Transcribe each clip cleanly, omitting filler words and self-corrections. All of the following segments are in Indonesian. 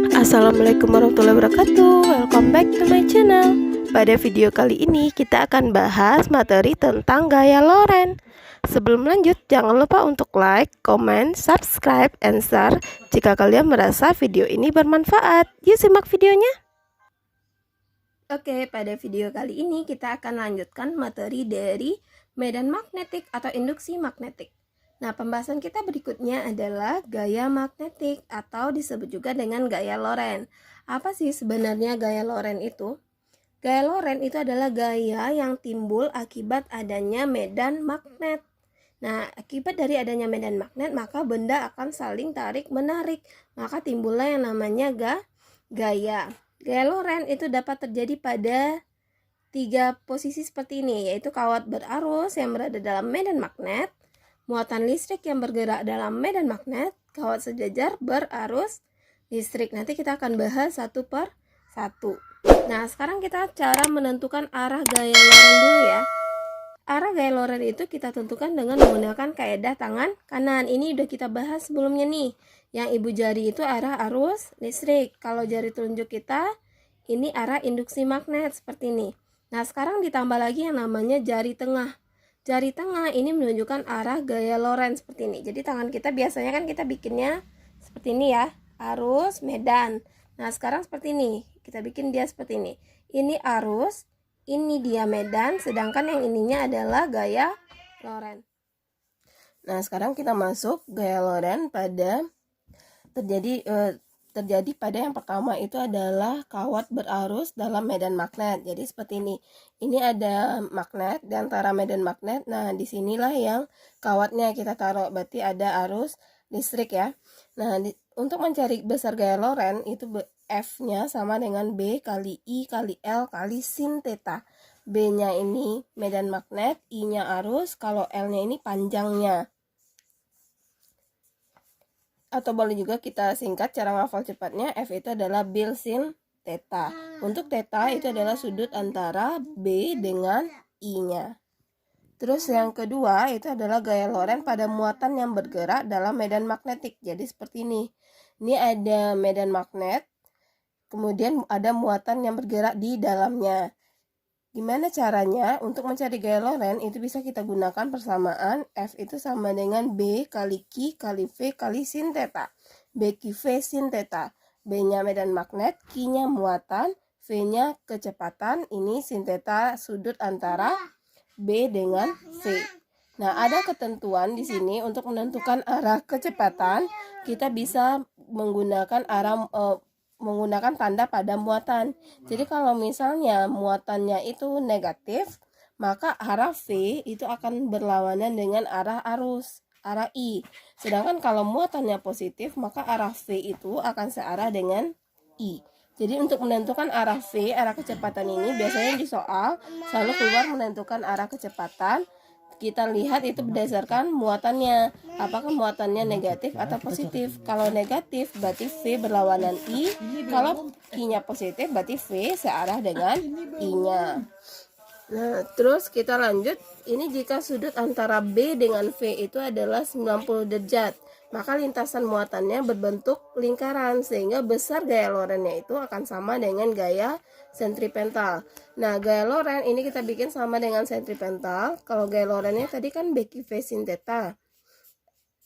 Assalamualaikum warahmatullahi wabarakatuh. Welcome back to my channel. Pada video kali ini kita akan bahas materi tentang gaya Loren. Sebelum lanjut, jangan lupa untuk like, comment, subscribe, and share jika kalian merasa video ini bermanfaat. Yuk simak videonya. Oke, pada video kali ini kita akan lanjutkan materi dari medan magnetik atau induksi magnetik. Nah, pembahasan kita berikutnya adalah gaya magnetik atau disebut juga dengan gaya Loren. Apa sih sebenarnya gaya Loren itu? Gaya Loren itu adalah gaya yang timbul akibat adanya medan magnet. Nah, akibat dari adanya medan magnet, maka benda akan saling tarik-menarik. Maka timbullah yang namanya gaya. Gaya Loren itu dapat terjadi pada 3 posisi seperti ini, yaitu kawat berarus yang berada dalam medan magnet, muatan listrik yang bergerak dalam medan magnet, kawat sejajar berarus listrik. Nanti kita akan bahas satu per satu. Nah, sekarang kita cara menentukan arah gaya Loren dulu ya. Arah gaya Loren itu kita tentukan dengan menggunakan kaedah tangan kanan. Ini udah kita bahas sebelumnya nih. Yang ibu jari itu arah arus listrik. Kalau jari telunjuk kita, ini arah induksi magnet seperti ini. Nah, sekarang ditambah lagi yang namanya jari tengah. Jari tengah ini menunjukkan arah gaya Loren seperti ini. Jadi tangan kita biasanya kan kita bikinnya seperti ini ya, arus medan. Nah, sekarang seperti ini, kita bikin dia seperti ini. Ini arus, ini dia medan, sedangkan yang ininya adalah gaya Loren. Nah, sekarang kita masuk gaya Loren pada terjadi pada yang pertama itu adalah kawat berarus dalam medan magnet. Jadi seperti ini. Ini ada magnet di antara medan magnet. Nah, disinilah yang kawatnya kita taruh. Berarti ada arus listrik ya. Nah, untuk mencari besar gaya Loren itu F-nya sama dengan B kali I kali L kali sin theta. B-nya ini medan magnet, I-nya arus, kalau L-nya ini panjangnya. Atau boleh juga kita singkat cara ngafal cepatnya, F itu adalah bil sin theta. Untuk theta itu adalah sudut antara B dengan I-nya. Terus yang kedua itu adalah gaya Loren pada muatan yang bergerak dalam medan magnetik. Jadi seperti ini. Ini ada medan magnet, kemudian ada muatan yang bergerak di dalamnya. Gimana caranya? Untuk mencari gaya Loren itu bisa kita gunakan persamaan F itu sama dengan B kali Q kali V kali sin theta. B Q V sin theta. B-nya medan magnet, Q-nya muatan, V-nya kecepatan. Ini sin theta sudut antara B dengan V. Nah, ada ketentuan di sini untuk menentukan arah kecepatan. Kita bisa menggunakan menggunakan tanda pada muatan. Jadi kalau misalnya muatannya itu negatif, maka arah V itu akan berlawanan dengan arah arus, arah I. Sedangkan kalau muatannya positif, maka arah V itu akan searah dengan I. Jadi untuk menentukan arah V, arah kecepatan ini biasanya di soal selalu keluar menentukan arah kecepatan. Kita lihat itu berdasarkan muatannya, apakah muatannya negatif atau positif. Kalau negatif berarti V berlawanan I, kalau I-nya positif berarti V searah dengan I-nya. Nah, terus kita lanjut. Ini jika sudut antara B dengan V itu adalah 90 derajat, maka lintasan muatannya berbentuk lingkaran sehingga besar gaya Lorennya itu akan sama dengan gaya sentripetal. Nah, gaya Loren ini kita bikin sama dengan sentripetal. Kalau gaya Lorennya tadi kan BQ V sin theta.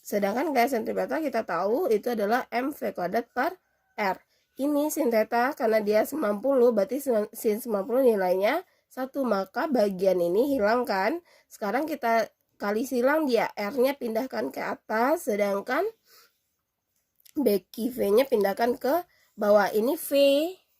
Sedangkan gaya sentripetal kita tahu itu adalah mv kuadrat per R. Ini sin theta karena dia 90 berarti sin 90 nilainya 1, maka bagian ini hilang kan. Sekarang kita kali silang dia, R-nya pindahkan ke atas, sedangkan BQ V-nya pindahkan ke bawah. Ini V,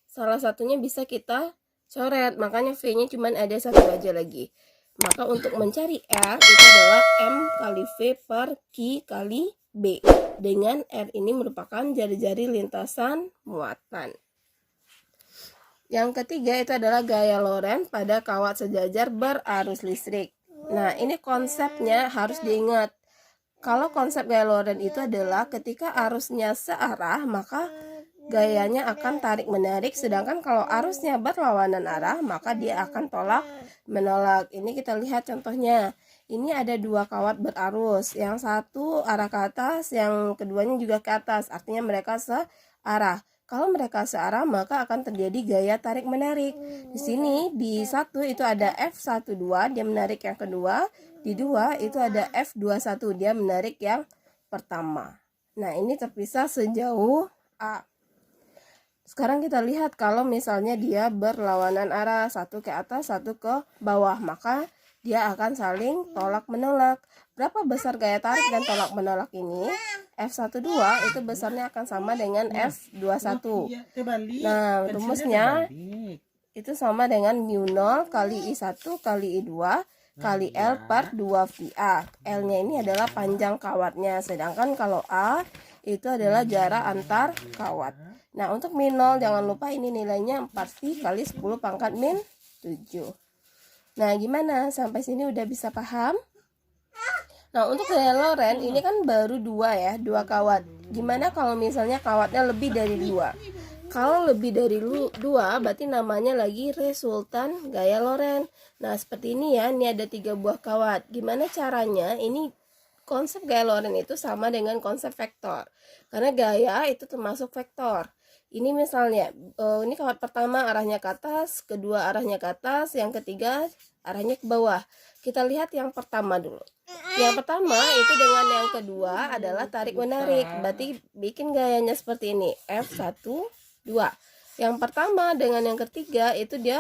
salah satunya bisa kita coret, makanya V-nya cuma ada satu aja lagi. Maka untuk mencari R itu adalah M kali V per Q kali B. Dengan R ini merupakan jari-jari lintasan muatan. Yang ketiga itu adalah gaya Loren pada kawat sejajar berarus listrik. Nah, ini konsepnya harus diingat. Kalau konsep gaya Loren itu adalah ketika arusnya searah, maka gayanya akan tarik-menarik. Sedangkan kalau arusnya berlawanan arah, maka dia akan tolak-menolak. Ini kita lihat contohnya. Ini ada 2 kawat berarus. Yang satu arah ke atas, yang keduanya juga ke atas. Artinya mereka searah. Kalau mereka searah maka akan terjadi gaya tarik-menarik. Di sini di 1 itu ada F12, dia menarik yang kedua. Di 2 itu ada F21, dia menarik yang pertama. Nah, ini terpisah sejauh A. Sekarang kita lihat kalau misalnya dia berlawanan arah, satu ke atas, satu ke bawah, maka dia akan saling tolak-menolak. Berapa besar gaya tarik dan tolak-menolak ini? F12 itu besarnya akan sama dengan F21. Nah, rumusnya itu sama dengan mu0 kali I1 kali I2 kali L per 2VA. L-nya ini adalah panjang kawatnya, sedangkan kalau A itu adalah jarak antar kawat. Nah, untuk min 0 jangan lupa ini nilainya 4V kali 10 pangkat min 7. Nah, gimana? Sampai sini udah bisa paham? Nah, untuk gaya Lorentz ini kan baru 2 ya, 2 kawat. Gimana kalau misalnya kawatnya lebih dari 2? Kalau lebih dari 2 berarti namanya lagi resultan gaya Lorentz. Nah, seperti ini ya, ini ada 3 buah kawat. Gimana caranya? Ini konsep gaya Lorentz itu sama dengan konsep vektor. Karena gaya itu termasuk vektor. Ini misalnya, ini kawat pertama arahnya ke atas, kedua arahnya ke atas, yang ketiga arahnya ke bawah. Kita lihat yang pertama dulu. Yang pertama itu dengan yang kedua adalah tarik-menarik. Berarti bikin gayanya seperti ini. F1, 2. Yang pertama dengan yang ketiga itu dia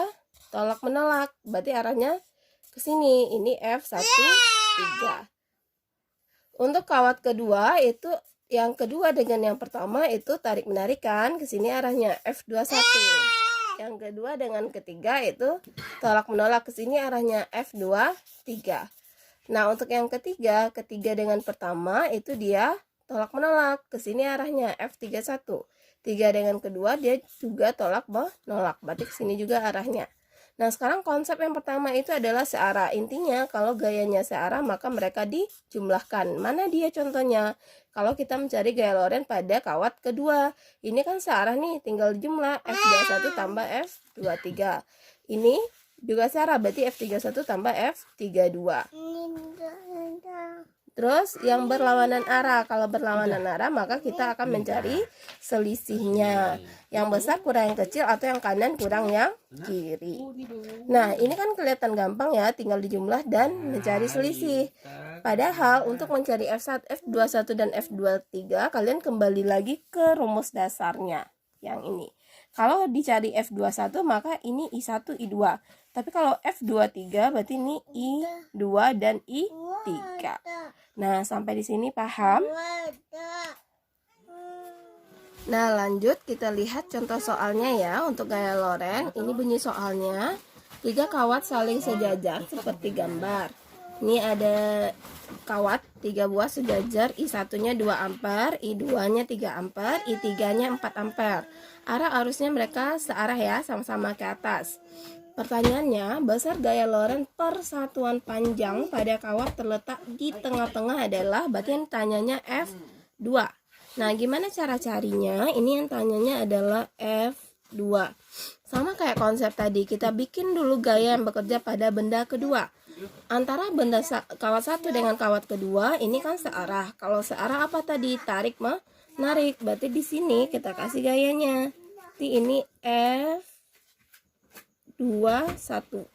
tolak-menolak. Berarti arahnya ke sini. Ini F1, 3. Untuk kawat kedua itu yang kedua dengan yang pertama itu tarik-menarik kan. Ke sini arahnya F21. Yang kedua dengan ketiga itu tolak-menolak, ke sini arahnya F23. Nah, untuk yang ketiga dengan pertama itu dia tolak-menolak, ke sini arahnya F31. 3 dengan kedua dia juga tolak-menolak, berarti ke sini juga arahnya. Nah, sekarang konsep yang pertama itu adalah searah. Intinya kalau gayanya searah maka mereka dijumlahkan. Mana dia contohnya? Kalau kita mencari gaya Lorentz pada kawat kedua, ini kan searah nih, tinggal jumlah F21 tambah F23. Ini juga searah, berarti F31 tambah F32. Terus yang berlawanan arah, kalau berlawanan arah maka kita akan mencari selisihnya. Yang besar kurang yang kecil atau yang kanan kurang yang kiri. Nah, ini kan kelihatan gampang ya, tinggal dijumlah dan mencari selisih. Padahal untuk mencari F1, F21 dan F23 kalian kembali lagi ke rumus dasarnya yang ini. Kalau dicari F21 maka ini I1, I2. Tapi kalau F23 berarti ini I2 dan I3. Nah, sampai di sini paham? Nah, lanjut kita lihat contoh soalnya ya untuk gaya Lorentz. Ini bunyi soalnya. 3 kawat saling sejajar seperti gambar. Ini ada kawat 3 buah sejajar, I1-nya 2 ampere, I2-nya 3 ampere, I3-nya 4 ampere. Arah arusnya mereka searah ya, sama-sama ke atas. Pertanyaannya, besar gaya Lorentz per satuan panjang pada kawat terletak di tengah-tengah adalah, berarti yang tanyanya F2. Nah, gimana cara carinya? Ini yang tanyanya adalah F2. Sama kayak konsep tadi, kita bikin dulu gaya yang bekerja pada benda kedua. Antara benda kawat satu dengan kawat kedua, ini kan searah. Kalau searah apa tadi? Tarik menarik. Berarti di sini kita kasih gayanya. Berarti ini F21.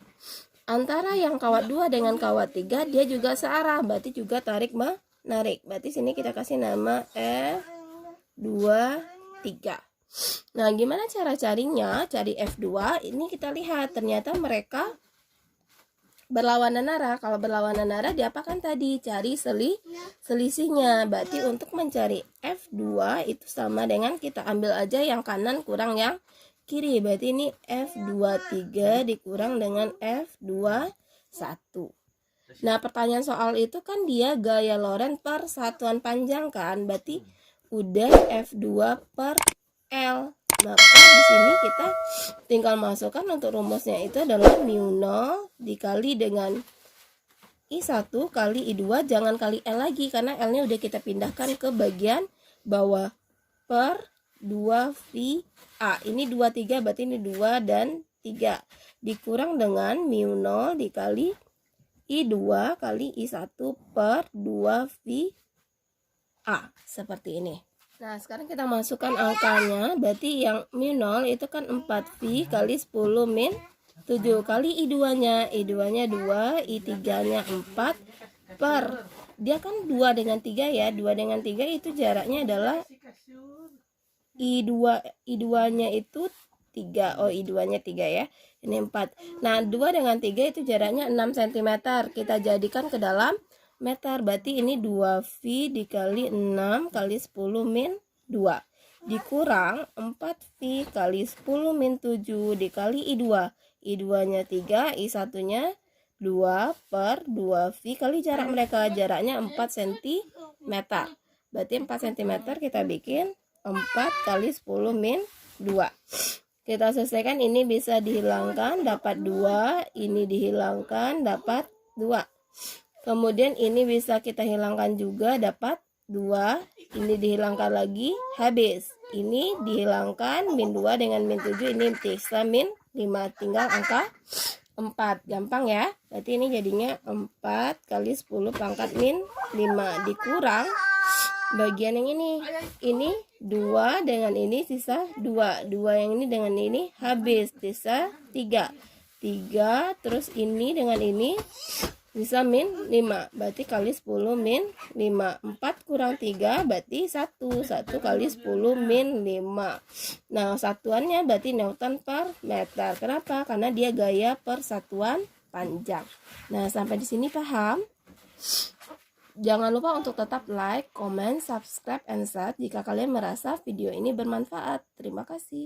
Antara yang kawat 2 dengan kawat 3 dia juga searah, berarti juga tarik menarik. Berarti sini kita kasih nama F23. Nah, gimana cara carinya? Cari F2. Ini kita lihat ternyata mereka berlawanan arah. Kalau berlawanan arah diapakan tadi? Cari selisihnya. Berarti untuk mencari F2 itu sama dengan kita ambil aja yang kanan kurang yang kiri. Berarti ini F23 dikurang dengan F21. Nah, pertanyaan soal itu kan dia gaya Lorentz per satuan panjang kan? Berarti udah F2 per L. Maka di sini kita tinggal masukkan untuk rumusnya itu adalah mu0 dikali dengan I1 kali I2, jangan kali L lagi karena L-nya udah kita pindahkan ke bagian bawah, per 2VA. Ini 23 berarti ini 2 dan 3 dikurang dengan mu0 dikali I2 kali I1 per 2VA. Seperti ini. Nah, sekarang kita masukkan angkanya. Berarti yang min 0 itu kan 4V kali 10 min 7 kali I2-nya. I2-nya 2, I3-nya 4 per. Dia kan 2 dengan 3 ya. 2 dengan 3 itu jaraknya adalah I2-nya itu 3. Oh, I2-nya 3 ya. Ini 4. Nah, 2 dengan 3 itu jaraknya 6 cm. Kita jadikan ke dalam meter. Berarti ini 2V dikali 6 kali 10 min 2 dikurang 4V kali 10 min 7 dikali I2. I2-nya 3, I1-nya 2 per 2V kali jarak mereka. Jaraknya 4 cm. Berarti 4 cm kita bikin 4 kali 10 min 2. Kita selesaikan, ini bisa dihilangkan dapat 2, ini dihilangkan dapat 2. Kemudian ini bisa kita hilangkan juga dapat 2, ini dihilangkan lagi habis. Ini dihilangkan min 2 dengan min 7, ini bisa min 5, tinggal angka 4. Gampang ya. Berarti ini jadinya 4 kali 10 pangkat min 5 dikurang bagian yang ini 2 dengan ini sisa 2 yang ini dengan ini habis, sisa 3 terus ini dengan ini sisa min 5, berarti kali 10 min 5. 4 kurang 3 berarti 1 kali 10 min 5. Nah, satuannya berarti Newton per meter. Kenapa? Karena dia gaya per satuan panjang. Nah, sampai di sini paham? Jangan lupa untuk tetap like, comment, subscribe, and share jika kalian merasa video ini bermanfaat. Terima kasih.